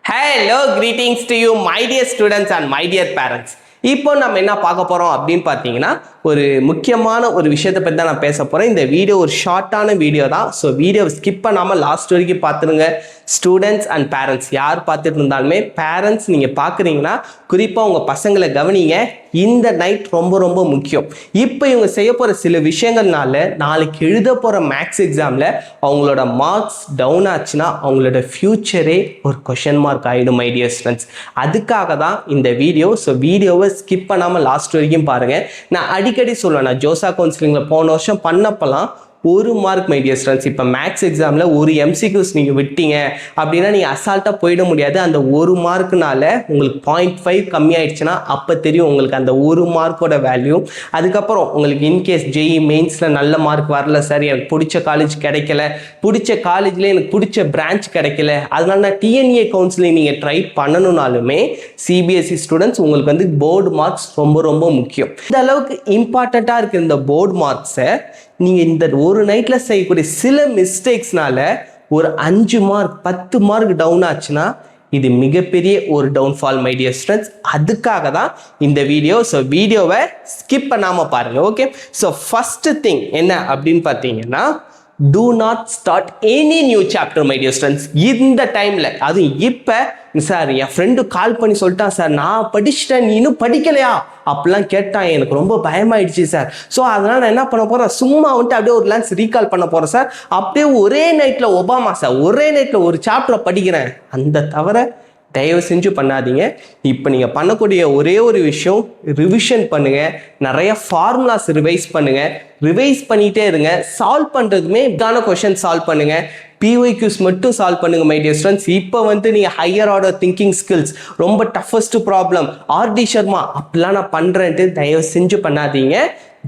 Hello, greetings to you, my dear students and my dear parents. இப்போ நம்ம என்ன பார்க்க போறோம் அப்படின்னு பார்த்தீங்கன்னா ஒரு முக்கியமான ஒரு விஷயத்தை பற்றி தான் நான் பேச போறேன். இந்த வீடியோ ஒரு ஷார்ட்டான வீடியோ தான். ஸோ வீடியோ ஸ்கிப் பண்ணாமல் லாஸ்ட் வரைக்கும் பார்த்துருங்க. ஸ்டூடெண்ட்ஸ் அண்ட் பேரண்ட்ஸ் யார் பார்த்துட்டு இருந்தாலுமே பேரண்ட்ஸ் நீங்கள் பார்க்குறீங்கன்னா குறிப்பாக உங்கள் பசங்களை கவனிங்க. இந்த நைட் ரொம்ப ரொம்ப முக்கியம். இப்போ இவங்க செய்ய போகிற சில விஷயங்கள்னால நாளைக்கு எழுத போகிற மேக்ஸ் எக்ஸாமில் அவங்களோட மார்க்ஸ் டவுன் ஆச்சுன்னா அவங்களோட ஃப்யூச்சரே ஒரு கொஷன் மார்க் ஆகிடும் மை டியர் ஸ்டூடெண்ட்ஸ். அதுக்காக தான் இந்த வீடியோ. ஸோ வீடியோவை ஸ்கிப் பண்ணாமல் லாஸ்ட் வரைக்கும் பாருங்கள். நான் அடிக்கடி சொல்லுவேன், நான் ஜோசா கவுன்சிலிங்கில் போன வருஷம் பண்ணப்பெல்லாம் ஒரு மார்க் மை டியர் ஸ்டூடெண்ட்ஸ். இப்போ மேக்ஸ் எக்ஸாமில் ஒரு எம்சிக்யூஸ் நீங்கள் விட்டீங்க அப்படின்னா நீங்கள் அசால்ட்டாக போயிட முடியாது. அந்த ஒரு மார்க்குனால உங்களுக்கு 0.5 கம்மியாயிடுச்சுன்னா அப்போ தெரியும் உங்களுக்கு அந்த ஒரு மார்க்கோட வேல்யூ. அதுக்கப்புறம் உங்களுக்கு இன்கேஸ் ஜெஇ மெயின்ஸில் நல்ல மார்க் வரல சார், எனக்கு பிடிச்ச காலேஜ் கிடைக்கல, பிடிச்ச காலேஜில் எனக்கு பிடிச்ச பிரான்ச் கிடைக்கல, அதனால நான் டிஎன்ஏ கவுன்சிலிங் நீங்கள் ட்ரை பண்ணணும்னாலுமே சிபிஎஸ்சி ஸ்டூடெண்ட்ஸ் உங்களுக்கு வந்து போர்டு மார்க்ஸ் ரொம்ப ரொம்ப முக்கியம். இந்த அளவுக்கு இம்பார்ட்டண்ட்டாக இருக்குது இந்த போர்டு மார்க்ஸை. நீங்கள் இந்த ஒரு நைட்டில் செய்யக்கூடிய சில மிஸ்டேக்ஸ்னால ஒரு 5 மார்க் 10 மார்க் டவுன் ஆச்சுன்னா இது மிகப்பெரிய ஒரு டவுன்ஃபால் மை டியர் ஸ்டூடெண்ட்ஸ். அதுக்காக தான் இந்த வீடியோ. ஸோ வீடியோவை ஸ்கிப் பண்ணாமல் பாருங்கள். ஓகே, ஸோ ஃபஸ்ட்டு திங் என்ன அப்படின்னு பார்த்தீங்கன்னா, do not start any new chapter my dear students. இந்த டைமில் அதுவும் இப்போ சார் என் ஃப்ரெண்டு கால் பண்ணி சொல்லிட்டான் சார், நான் படிச்சுட்டேன் நீ இன்னும் படிக்கலையா அப்படிலாம் கேட்டான், எனக்கு ரொம்ப பயமாயிடுச்சு சார். ஸோ அதனால் நான் என்ன பண்ண போகிறேன், சும்மா வந்துட்டு அப்படியே ஒரு லேன்ஸ் ரீகால் பண்ண போகிறேன் சார். அப்படியே ஒரே நைட்டில் ஒபாமா சார் ஒரே நைட்டில் ஒரு சாப்டரை படிக்கிறேன், அந்த தவிர தயவு செஞ்சு பண்ணாதீங்க. இப்போ நீங்கள் பண்ணக்கூடிய ஒரே ஒரு விஷயம், ரிவிஷன் பண்ணுங்கள், நிறைய ஃபார்முலாஸ் ரிவைஸ் பண்ணுங்கள், ரிவைஸ் பண்ணிகிட்டே இருங்க. சால்வ் பண்ணுறதுமே இதான கொஷின் சால்வ் பண்ணுங்கள். பிஒய்க்யூஸ் மட்டும் சால்வ் பண்ணுங்க மை டியர் ஸ்டூடெண்ட்ஸ். இப்போ வந்து நீங்கள் ஹையர் ஆர்டர் திங்கிங் ஸ்கில்ஸ், ரொம்ப டஃபஸ்ட் ப்ராப்ளம், ஆர்டி சர்மா அப்படிலாம் நான் பண்ணுறேன்ட்டு தயவு செஞ்சு பண்ணாதீங்க.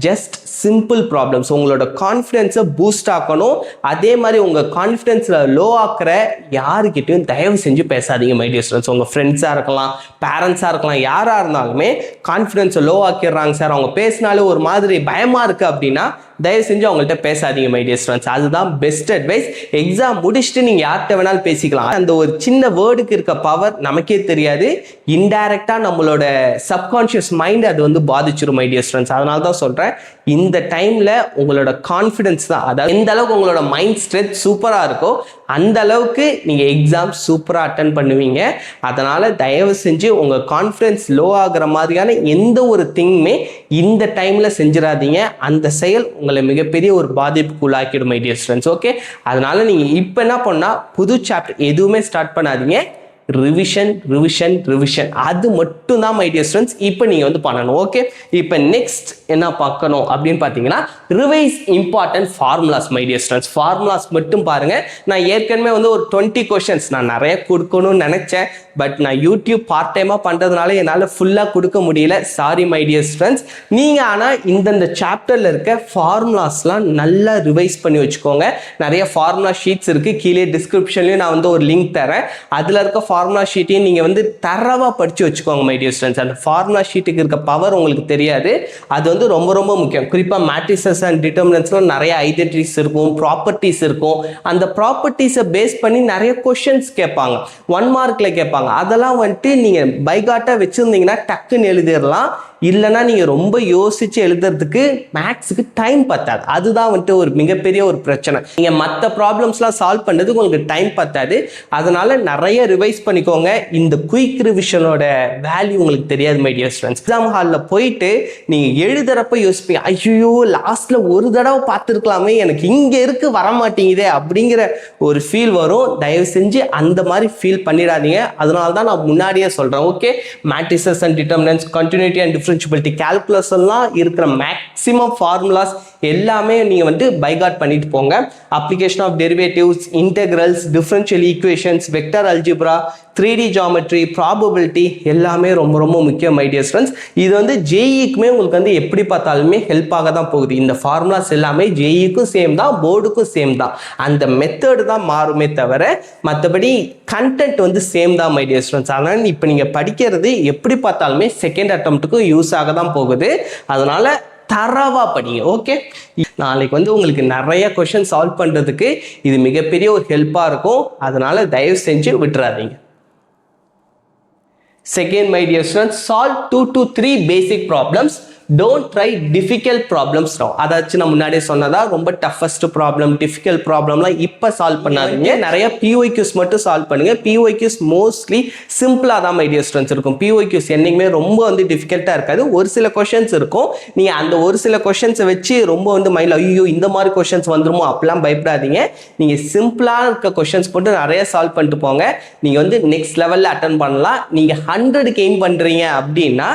Just simple problems. உங்களோட கான்ஃபிடென்ஸை பூஸ்ட் ஆக்கணும். அதே மாதிரி உங்கள் கான்ஃபிடென்ஸில் லோ ஆக்கிற யாருக்கிட்டையும் தயவு செஞ்சு பேசாதீங்க மை டியர் ஸ்டூடெண்ட்ஸ். உங்கள் ஃப்ரெண்ட்ஸாக இருக்கலாம், பேரண்ட்ஸாக இருக்கலாம், யாராக இருந்தாலுமே கான்ஃபிடென்ஸை லோ ஆக்கிடுறாங்க சார், அவங்க பேசினாலே ஒரு மாதிரி பயமாக இருக்குது அப்படின்னா தயவு செஞ்சு அவங்கள்ட்ட பேசாதீங்க மை டியர் ஸ்டூடெண்ட்ஸ். அதுதான் பெஸ்ட் அட்வைஸ். எக்ஸாம் முடிச்சுட்டு நீங்கள் யார்கிட்ட வேணாலும் பேசிக்கலாம். அந்த ஒரு சின்ன வேர்டுக்கு இருக்க பவர் நமக்கே தெரியாது. இன்டைரக்டாக நம்மளோட சப்கான்ஷியஸ் மைண்ட் அது வந்து பாதிச்சிடும் மை டியர் ஸ்டூடெண்ட்ஸ். அதனால தான் சொல்கிறேன், இந்த டைமில் உங்களோட கான்ஃபிடென்ஸ் தான், அதாவது எந்த அளவுக்கு உங்களோட மைண்ட் ஸ்ட்ரென்த் சூப்பராக இருக்கோ அந்த அளவுக்கு நீங்கள் எக்ஸாம் சூப்பராக அட்டன் பண்ணுவீங்க. அதனால் தயவு செஞ்சு உங்கள் கான்ஃபிடென்ஸ் லோ ஆகிற மாதிரியான எந்த ஒரு திங்குமே இந்த டைமில் செஞ்சிடாதீங்க. அந்த செயல் உங்களை மிகப்பெரிய ஒரு பாதிப்புக்கு உள்ளாக்கிடும் மை டியர் ஸ்டூடெண்ட்ஸ். ஓகே, அதனால் நீங்கள் இப்போ என்ன பண்ணால் புது சாப்டர் எதுவுமே ஸ்டார்ட் பண்ணாதீங்க. ரிவிஷன் ரிவிஷன் ரிவிஷன் அது மட்டும் தான் மை டியர் ஸ்டூடெண்ட்ஸ் இப்போ நீங்கள் வந்து பண்ணணும். ஓகே, இப்போ நெக்ஸ்ட் என்ன பார்க்கணும் அப்படின்னு பார்த்தீங்கன்னா, revise important formulas my dear students. Formulas மட்டும் பாருங்கள். நான் ஏற்கனவே வந்து ஒரு 20 கொஷின்ஸ் நான் நிறைய கொடுக்கணும்னு நினச்சேன். பட் நான் யூடியூப் பார்ட் டைமாக பண்ணுறதுனால என்னால் ஃபுல்லாக கொடுக்க முடியல, சாரி மை டியர் ஸ்டூடெண்ட்ஸ். நீங்கள் ஆனால் இந்தந்த சாப்டரில் இருக்க ஃபார்முலாஸ்லாம் நல்லா ரிவைஸ் பண்ணி வச்சுக்கோங்க. நிறைய ஃபார்முலா ஷீட்ஸ் இருக்குது, கீழே டிஸ்கிரிப்ஷன்லேயும் நான் வந்து ஒரு லிங்க் தரேன். அதில் இருக்க ஃபார்முலா ஷீட்டையும் நீங்கள் வந்து தரவாக படித்து வச்சுக்கோங்க மை டியர் ஸ்டூடெண்ட்ஸ். அந்த ஃபார்முலா ஷீட்டுக்கு இருக்க பவர் உங்களுக்கு தெரியாது, அது வந்து ரொம்ப ரொம்ப முக்கியம். குறிப்பாக மேட்ரிசஸ் அண்ட் டிட்டர்மினன்ட்ஸ்லாம் நிறைய ஐடென்டிட்டிஸ் இருக்கும், ப்ராப்பர்ட்டிஸ் இருக்கும். அந்த ப்ராப்பர்ட்டிஸை பேஸ் பண்ணி நிறைய கொஷின்ஸ் கேட்பாங்க, 1 மார்க்கில் கேட்பாங்க. அதெல்லாம் வந்துட்டு நீங்கள் பைகாட்டாக வச்சுருந்தீங்கன்னா டக்குன்னு எழுதிடலாம். இல்லைன்னா நீங்கள் ரொம்ப யோசித்து எழுதுறதுக்கு மேக்ஸுக்கு டைம் பத்தாது. அதுதான் வந்துட்டு ஒரு மிகப்பெரிய ஒரு பிரச்சனை. நீங்கள் மற்ற ப்ராப்ளம்ஸ்லாம் சால்வ் பண்ணுறதுக்கு உங்களுக்கு டைம் பத்தாது. அதனால் நிறைய ரிவைஸ் பண்ணிக்கோங்க. இந்த குயிக் ரிவிஷனோட வேல்யூ உங்களுக்கு தெரியாது மை டியர் ஸ்டூடெண்ட்ஸ். எக்ஸாம் ஹாலில் போயிட்டு நீங்கள் எழுதுறப்ப யோசிப்பீங்க, ஐயோ லாஸ்ட்டில் ஒரு தடவை பார்த்துருக்கலாமே, எனக்கு இங்கே இருக்கு வரமாட்டேங்குதே அப்படிங்கிற ஒரு ஃபீல் வரும். தயவு செஞ்சு அந்த மாதிரி ஃபீல் பண்ணிடாதீங்க. அதனால தான் நான் முன்னாடியே சொல்கிறேன். Okay, matrices and determinants, continuity and differentiability, calculus எல்லாம் இருக்கிற மேக்ஸிமம் ஃபார்முலாஸ் எல்லாமே நீங்கள் வந்து பைகாட் பண்ணிட்டு போங்க. Application of derivatives, integrals, differential equations, vector algebra, 3D geometry, probability எல்லாமே ரொம்ப ரொம்ப முக்கியம் மை டியர் ஸ்டூடெண்ட்ஸ். இது வந்து ஜேஇக்குமே உங்களுக்கு வந்து எப்படி பார்த்தாலுமே ஹெல்ப் ஆக தான் போகுது. இந்த ஃபார்முலாஸ் எல்லாமே ஜேஇக்கும் சேம் தான், போர்டுக்கும் சேம் தான். அந்த மெத்தடு தான் மாறுமே தவிர மற்றபடி கண்டென்ட் வந்து சேம் தான் மை டியர் ஸ்டூடெண்ட்ஸ். அதனால் இப்போ நீங்கள் படிக்கிறது எப்படி பார்த்தாலுமே செகண்ட் அட்டெம்ப்ட்டுக்கும் யூஸ் ஆக தான் போகுது. அதனால் தரவா படிங்க. ஓகே, நாளைக்கு வந்து உங்களுக்கு நிறைய கொஷின் சால்வ் பண்ணுறதுக்கு இது மிகப்பெரிய ஒரு ஹெல்ப்பாக இருக்கும். அதனால் தயவு செஞ்சு விட்டுறாதீங்க. Second, my dear students, solve 2 to 3 basic problems. Don't try difficult problems now. அதாச்சும் நான் முன்னாடியே சொன்னதா ரொம்ப டஃபஸ்ட் ப்ராப்ளம் டிஃபிகல்ட் ப்ராப்ளம்லாம் இப்போ சால்வ் பண்ணாதீங்க. நிறைய PYQs மட்டும் சால்வ் பண்ணுங்க. PYQs மோஸ்ட்லி சிம்பிளாக தான் மை டியர் ஸ்டூடெண்ட்ஸ் இருக்கும். PYQs என்னைக்குமே ரொம்ப வந்து டிஃபிகல்ட்டாக இருக்காது. ஒரு சில கொஷின்ஸ் இருக்கும். நீங்கள் அந்த ஒரு சில கொஷின்ஸை வச்சு ரொம்ப வந்து மைண்டில் ஐயோ இந்த மாதிரி கொஷின்ஸ் வந்துருமோ அப்படிலாம் பயப்படாதீங்க. நீங்கள் சிம்பிளாக இருக்க கொஷின்ஸ் போட்டு நிறைய சால்வ் பண்ணிட்டு போங்க. நீங்கள் வந்து நெக்ஸ்ட் லெவலில் அட்டன் பண்ணலாம். நீங்கள் 100க்கு எய்ம் பண்ணுறீங்க அப்படின்னா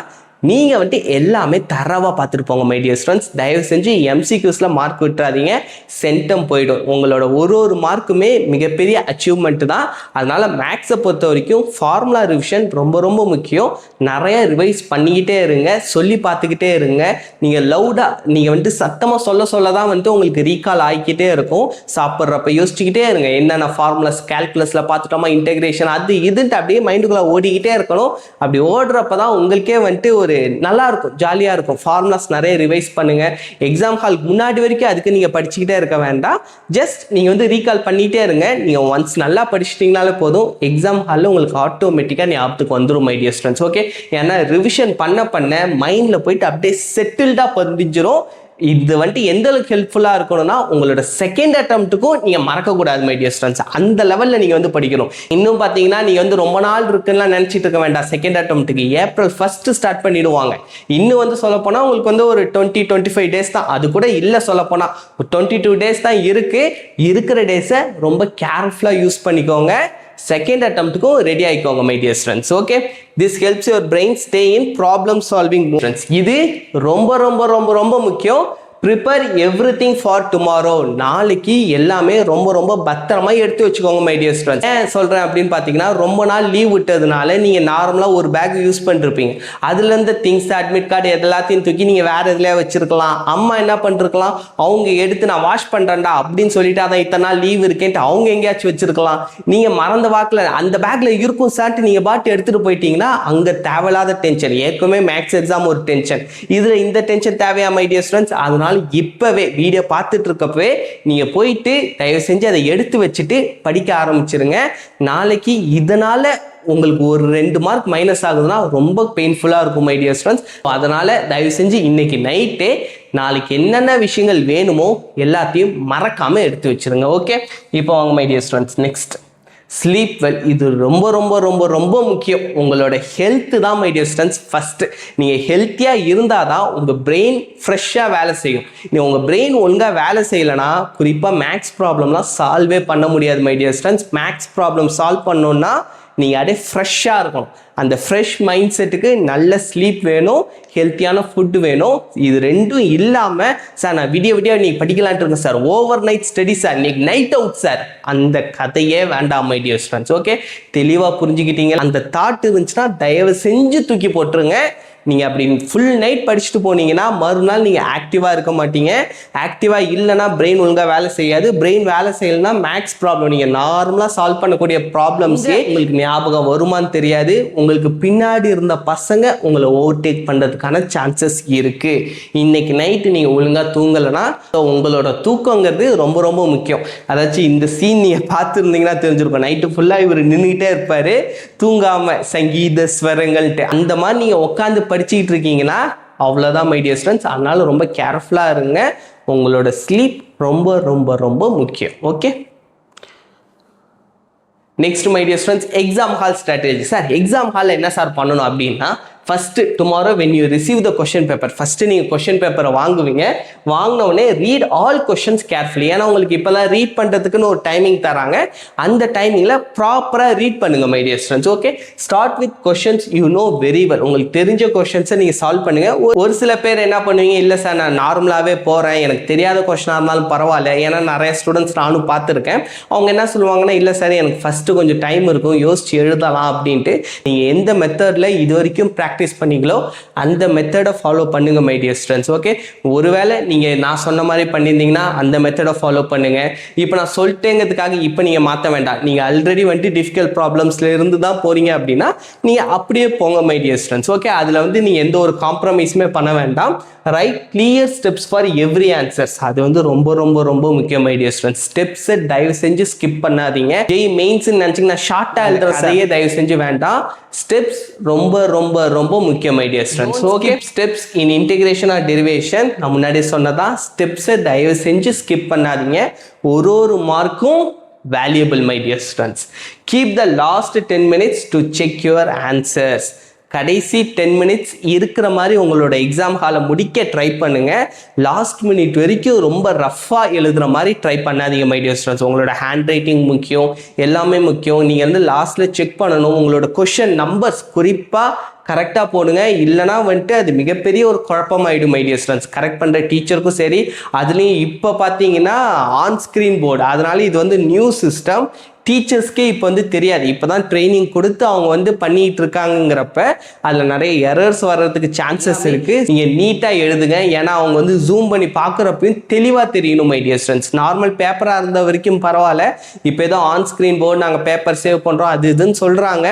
நீங்கள் வந்துட்டு எல்லாமே தரவாக பார்த்துட்டு போங்க மை டியர் ஸ்டூடெண்ட்ஸ். தயவு செஞ்சு MCQஸில் மார்க் விட்டுறாதீங்க, சென்டம் போயிடும். உங்களோட ஒரு மார்க்குமே மிகப்பெரிய அச்சீவ்மெண்ட் தான். அதனால் மேக்ஸை பொறுத்த வரைக்கும் ஃபார்முலா ரிவிஷன் ரொம்ப ரொம்ப முக்கியம். நிறைய ரிவைஸ் பண்ணிக்கிட்டே இருங்க, சொல்லி பார்த்துக்கிட்டே இருங்க. நீங்கள் லவுடாக நீங்கள் வந்துட்டு சத்தமாக சொல்ல தான் வந்துட்டு உங்களுக்கு ரீகால் ஆகிக்கிட்டே இருக்கும். சாப்பிட்றப்ப யோசிச்சுக்கிட்டே இருங்க, என்னென்ன ஃபார்முலாஸ் கேல்குலஸில் பார்த்துட்டோமா, இன்டெகிரேஷன் அது இதுன்ட்டு அப்படியே மைண்டுக்குள்ளே ஓடிக்கிட்டே இருக்கணும். அப்படி ஓடுறப்ப தான் உங்களுக்கே வந்துட்டு ஒரு நல்லா இருக்கும், ஜாலியாக இருக்கும். ஃபார்முலாஸ் நிறைய ரிவைஸ் பண்ணுங்க. எக்ஸாம் ஹாலுக்கு முன்னாடி வரைக்கும் அதுக்கு நீங்கள் படிச்சுக்கிட்டே இருக்க வேண்டாம். ஜஸ்ட் நீங்கள் வந்து ரீகால் பண்ணிகிட்டே இருங்க. நீங்கள் ஒன்ஸ் நல்லா படிச்சிட்டிங்கனாலே போதும், எக்ஸாம் ஹாலில் உங்களுக்கு ஆட்டோமேட்டிக்காக ஞாபகத்துக்கு வந்துடும் மை டியர் ஸ்டூடெண்ட்ஸ். ஓகே, ஏன்னா ரிவிஷன் பண்ண மைண்டில் போயிட்டு அப்படியே செட்டில்டாக பதிஞ்சிரும். இது வந்துட்டு எந்த அளவுக்கு ஹெல்ப்ஃபுல்லாக இருக்கணும்னா உங்களோட செகண்ட் அட்டம்ப்ட்டுக்கும் நீங்கள் மறக்கக்கூடாது மை டியர் ஸ்டூடெண்ட்ஸ். அந்த லெவலில் நீங்கள் வந்து படிக்கணும். இன்னும் பார்த்தீங்கன்னா நீங்கள் வந்து ரொம்ப நாள் இருக்குன்னா நினச்சிட்டு இருக்க வேண்டாம். செகண்ட் அட்டம்ப்ட்டுக்கு April 1 ஸ்டார்ட் பண்ணிடுவாங்க. இன்னும் வந்து சொல்லப்போனால் உங்களுக்கு வந்து ஒரு 20-25 டேஸ் தான், அது கூட இல்லை சொல்லப்போனால் 22 டேஸ் தான் இருக்கிற டேஸை ரொம்ப கேர்ஃபுல்லாக யூஸ் பண்ணிக்கோங்க. செகண்ட் அட்டம்ப்ட்டுக்கும் ரெடி ஆகிக்கோங்க my dear students. Okay, this helps your brain stay in problem solving movements. இது ரொம்ப ரொம்ப ரொம்ப ரொம்ப முக்கியம். Prepare everything for tomorrow. நாளைக்கு எல்லாமே ரொம்ப ரொம்ப பத்திரமா எடுத்து வச்சுக்கோங்க மை டியர் ஸ்டூடெண்ட்ஸ். ஏன் சொல்கிறேன் அப்படின்னு பார்த்தீங்கன்னா, ரொம்ப நாள் லீவ் விட்டதுனால நீங்கள் நார்மலாக ஒரு பேக் யூஸ் பண்ணிருப்பீங்க. அதுலேருந்து திங்ஸ் அட்மிட் கார்டு எல்லாத்தையும் தூக்கி நீங்கள் வேறு எதுலையா வச்சுருக்கலாம். அம்மா என்ன பண்ணிருக்கலாம், அவங்க எடுத்து நான் வாஷ் பண்ணுறேன்டா அப்படின்னு சொல்லிட்டு அதான் இத்தனை நாள் லீவ் இருக்கேன்ட்டு அவங்க எங்கேயாச்சும் வச்சுருக்கலாம். நீங்கள் மறந்த வாக்கில் அந்த பேக்கில் இருக்கும் சார்ட்டு நீங்கள் பாட்டு எடுத்துகிட்டு போயிட்டீங்கன்னா அங்கே தேவையில்லாத டென்ஷன். ஏற்கனவே மேக்ஸ் எக்ஸாம் ஒரு டென்ஷன், இதில் இந்த டென்ஷன் தேவையா மை டியர் ஸ்டூடெண்ட்ஸ்? அதனால இப்பவே வீடியோ பார்த்துட்டு இருக்கப்பவே நீங்க போயிட்டு தயவு செஞ்சு அதை எடுத்து வச்சுட்டு படிக்க ஆரம்பிச்சிருங்க. நாளைக்கு இதனால உங்களுக்கு ஒரு 2 மார்க் மைனஸ் ஆகுதுன்னா ரொம்ப பெயின்ஃபுல்லாக இருக்கும் மை டியர் ஸ்டூடெண்ட்ஸ். அதனால தயவு செஞ்சு இன்னைக்கு நைட்டே நாளைக்கு என்னென்ன விஷயங்கள் வேணுமோ எல்லாத்தையும் மறக்காம எடுத்து வச்சிருங்க. ஓகே, இப்போ வாங்க my dear students, next sleep well. இது ரொம்ப ரொம்ப ரொம்ப ரொம்ப முக்கியம். உங்களோட ஹெல்த்து தான் மை டியர் ஸ்டூடெண்ட்ஸ் ஃபஸ்ட்டு. நீங்கள் ஹெல்த்தியாக இருந்தால் தான் உங்கள் பிரெயின் ஃப்ரெஷ்ஷாக வேலை செய்யும். நீங்கள் உங்கள் பிரெயின் ஒழுங்காக வேலை செய்யலைன்னா குறிப்பாக மேக்ஸ் ப்ராப்ளம்லாம் சால்வே பண்ண முடியாது my dear students. Maths problem solve பண்ணணுன்னா நீங்கள் அப்படியே ஃப்ரெஷ்ஷாக இருக்கணும். அந்த ஃப்ரெஷ் மைண்ட் செட்டுக்கு நல்ல ஸ்லீப் வேணும், ஹெல்த்தியான ஃபுட்டு வேணும். இது ரெண்டும் இல்லாமல் சார் நான் விடிய நீங்கள் படிக்கலான்ட்டு இருக்கேன் sir, over night study sir, இன்னைக்கு நைட் அவுட் சார், அந்த கதையே வேண்டாம் மை டியர் ஸ்டூடெண்ட்ஸ். ஓகே, தெளிவாக புரிஞ்சுக்கிட்டீங்க. அந்த தாட் இருந்துச்சுன்னா தயவு செஞ்சு தூக்கி போட்டுருங்க. நீங்கள் அப்படி ஃபுல் நைட் படிச்சுட்டு போனீங்கன்னா மறுநாள் நீங்கள் ஆக்டிவாக இருக்க மாட்டீங்க. ஆக்டிவாக இல்லைன்னா பிரெயின் ஒழுங்காக வேலை செய்யாது. பிரெயின் வேலை செய்யலைன்னா மேக்ஸ் ப்ராப்ளம் நீங்கள் நார்மலாக சால்வ் பண்ணக்கூடிய ப்ராப்ளம்ஸே உங்களுக்கு ஞாபகம் வருமானு தெரியாது. உங்களுக்கு பின்னாடி இருந்த பசங்க உங்களை ஓவர்டேக் பண்ணுறதுக்கான சான்சஸ் இருக்குது. இன்னைக்கு நைட்டு நீங்கள் ஒழுங்காக தூங்கலைன்னா உங்களோட தூக்கங்கிறது ரொம்ப ரொம்ப முக்கியம். அதாச்சும் இந்த சீன் நீங்கள் பார்த்துருந்தீங்கன்னா தெரிஞ்சிருக்கும். நைட்டு ஃபுல்லாக இவர் நின்றுக்கிட்டே இருப்பார் தூங்காமல், சங்கீத ஸ்வரங்கள்ட்டு. அந்த மாதிரி நீங்கள் உட்காந்து படிச்சுக்கிட்டு இருக்கீங்கன்னா அவ்வளோதான் மை டியர் ஸ்டூடெண்ட்ஸ். அதனால ரொம்ப கேர்ஃபுல்லாக இருங்க. உங்களோட ஸ்லீப் ரொம்ப ரொம்ப ரொம்ப முக்கியம். Okay, next my dear students, exam hall strategy. Sir exam ஹாலில் என்ன சார் பண்ணணும் அப்படின்னா, first tomorrow when you receive the question paper, first நீங்கள் கொஷின் பேப்பரை வாங்குவீங்க. வாங்கினோடனே ரீட் ஆல் கொஷின்ஸ் கேர்ஃபுல்லி. ஏன்னா உங்களுக்கு இப்போல்லாம் ரீட் பண்ணுறதுக்குன்னு ஒரு டைமிங் தராங்க. அந்த டைமிங்கில் ப்ராப்பராக ரீட் பண்ணுங்க my dear students. Okay, start with questions you know very well. உங்களுக்கு தெரிஞ்ச கொஷின்ஸை நீங்கள் சால்வ் பண்ணுங்கள். ஒரு சில பேர் என்ன பண்ணுவீங்க, இல்லை சார் நான் நார்மலாகவே போகிறேன், எனக்கு தெரியாத கொஷினாக இருந்தாலும் பரவாயில்ல. ஏன்னா நிறைய ஸ்டூடெண்ட்ஸ் நானும் பார்த்துருக்கேன். அவங்க என்ன சொல்லுவாங்கன்னா, இல்லை சார் எனக்கு ஃபஸ்ட்டு கொஞ்சம் டைம் இருக்கும், யோசிச்சு எழுதலாம் அப்படின்ட்டு. நீங்கள் எந்த மெத்தடில் இது வரைக்கும் ப்ராக்டிஸ் ப்ராக்டிஸ் பண்ணீங்களோ அந்த மெத்தடை ஃபாலோ பண்ணுங்க மை டியர் ஸ்டூடெண்ட்ஸ். ஓகே, ஒருவேளை நீங்கள் நான் சொன்ன மாதிரி பண்ணியிருந்தீங்கன்னா அந்த மெத்தடை ஃபாலோ பண்ணுங்க. இப்போ நான் சொல்லிட்டேங்கிறதுக்காக இப்போ நீங்கள் மாற்ற வேண்டாம். நீங்கள் ஆல்ரெடி வந்துட்டு டிஃபிகல்ட் ப்ராப்ளம்ஸ்ல இருந்து தான் போறீங்க அப்படின்னா நீங்கள் அப்படியே போங்க மை டியர் ஸ்டூடெண்ட்ஸ். ஓகே, அதில் வந்து நீங்கள் எந்த ஒரு காம்ப்ரமைஸுமே பண்ண வேண்டாம். Right clear steps for every answers, அது வந்து ரொம்ப ரொம்ப ரொம்ப முக்கியம் மை டியர் ஸ்டூடெண்ட்ஸ். ஸ்டெப்ஸை தயவு செஞ்சு ஸ்கிப் பண்ணாதீங்க. மெயின்ஸ் நினைச்சீங்கன்னா ஷார்ட்டா எழுதுறதையே தயவு செஞ்சு வேண்டாம். ஸ்டெப்ஸ் ரொம்ப ரொம்ப ரொம்ப முக்கியம் my dear students. Okay, steps in integration or derivation நான் முன்னாடி சொன்னதா, ஸ்டெப்ஸை தயவு செஞ்சு ஸ்கிப் பண்ணாதீங்க. ஒரு மார்க்கும் valuable my dear students. Keep the last 10 minutes to check your answers. கடைசி 10 மினிட்ஸ் இருக்கிற மாதிரி உங்களோட எக்ஸாம் ஹாலை முடிக்க ட்ரை பண்ணுங்க. லாஸ்ட் மினிட் வரைக்கும் ரொம்ப ரஃப்பாக எழுதுகிற மாதிரி ட்ரை பண்ணாதீங்க மை டியர் ஸ்டூடெண்ட்ஸ். உங்களோட ஹேண்ட் ரைட்டிங் முக்கியம், எல்லாமே முக்கியம். நீங்கள் வந்து லாஸ்ட்டில் செக் பண்ணணும். உங்களோட கொஷின் நம்பர்ஸ் குறிப்பாக கரெக்டாக போடுங்க. இல்லைனா வந்துட்டு அது மிகப்பெரிய ஒரு குழப்பமாயிடும் மை டியர் ஸ்டூடெண்ட்ஸ். கரெக்ட் பண்ணுற டீச்சருக்கும் சரி. அதுலேயும் இப்போ பார்த்தீங்கன்னா ஆன் ஸ்க்ரீன் போர்டு, அதனால இது வந்து நியூ சிஸ்டம். டீச்சர்ஸ்க்கே இப்போ வந்து தெரியாது. இப்போ தான் ட்ரைனிங் கொடுத்து அவங்க வந்து பண்ணிட்டு இருக்காங்கிறப்ப அதில் நிறைய எரர்ஸ் வர்றதுக்கு சான்சஸ் இருக்குது. நீங்கள் நீட்டாக எழுதுங்க. ஏன்னா அவங்க வந்து ஜூம் பண்ணி பார்க்குறப்பையும் தெளிவாக தெரியணும் மை டியர் ஸ்டூடெண்ட்ஸ். நார்மல் பேப்பராக இருந்த வரைக்கும் பரவாயில்ல. இப்போ ஏதோ ஆன் ஸ்க்ரீன் போர்டு நாங்கள் பேப்பர் சேவ் பண்ணுறோம் அது இதுன்னு சொல்கிறாங்க.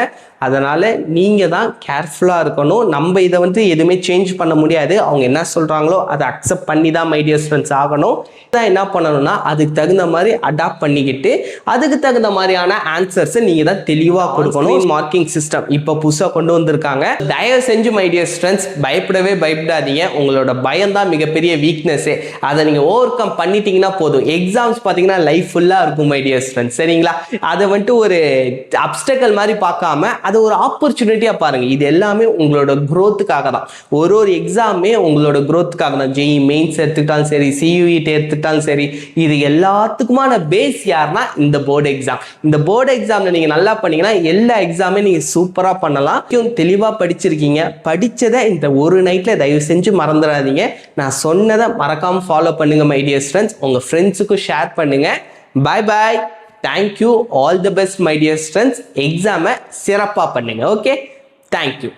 அதனால் நீங்கள் தான் கேர்ஃபுல்லாக இருக்கணும். நம்ம இதை வந்து எதுவுமே சேஞ்ச் பண்ண முடியாது. அவங்க என்ன சொல்கிறாங்களோ அதை அக்செப்ட் பண்ணி தான் மை டியர் ஸ்டூடெண்ட்ஸ் ஆகணும். தான் என்ன பண்ணணும்னா அதுக்கு தகுந்த மாதிரி அடாப்ட் பண்ணிக்கிட்டு அதுக்கு தகுந்த மாதிரியான ஆன்சர்ஸை நீங்கள் தான் தெளிவாக கொடுக்கணும். மார்க்கிங் சிஸ்டம் இப்போ புதுசாக கொண்டு வந்திருக்காங்க. தயவு செஞ்சு மை டியர் ஸ்டூடெண்ட்ஸ் பயப்படவே பயப்படாதீங்க. உங்களோட பயம் தான் மிகப்பெரிய வீக்னஸே. அதை நீங்கள் ஓவர் கம் பண்ணிட்டீங்கன்னா போதும். எக்ஸாம்ஸ் பார்த்தீங்கன்னா லைஃப் ஃபுல்லாக இருக்கும் மை டியர் ஸ்டூடெண்ட்ஸ். சரிங்களா? அதை வந்துட்டு ஒரு அப்டக்கல் மாதிரி பார்க்காம அது ஒரு ஆப்பர்ச்சுனிட்டியா பாருங்க. இது எல்லாமே உங்களோட growthக்காக தான். ஒரு எக்ஸாமே உங்களோட growthக்காக தான். ஜெஇ மெயின்ஸ் எடுத்துக்கிட்டாலும் சரி, சியூஇடி எடுத்துக்கிட்டாலும் சரி, இது எல்லாத்துக்குமான பேஸ் யாருன்னா இந்த போர்டு எக்ஸாம். இந்த போர்டு எக்ஸாம்ல நீங்க நல்லா பண்ணீங்கன்னா எல்லா எக்ஸாமே நீங்க சூப்பரா பண்ணலாம். தெளிவா படிச்சிருக்கீங்க. படிச்சதை இந்த ஒரு நைட்ல தயவு செஞ்சு மறந்துடாதீங்க. நான் சொன்னதை மறக்காம ஃபாலோ பண்ணுங்க மை டியர் ஸ்டூடெண்ட்ஸ். உங்க ஃப்ரெண்ட்ஸுக்கும் ஷேர் பண்ணுங்க. Bye bye. Thank you. All the best my dear students. எக்ஸாமை சிறப்பாக பண்ணுங்க. Okay, thank you.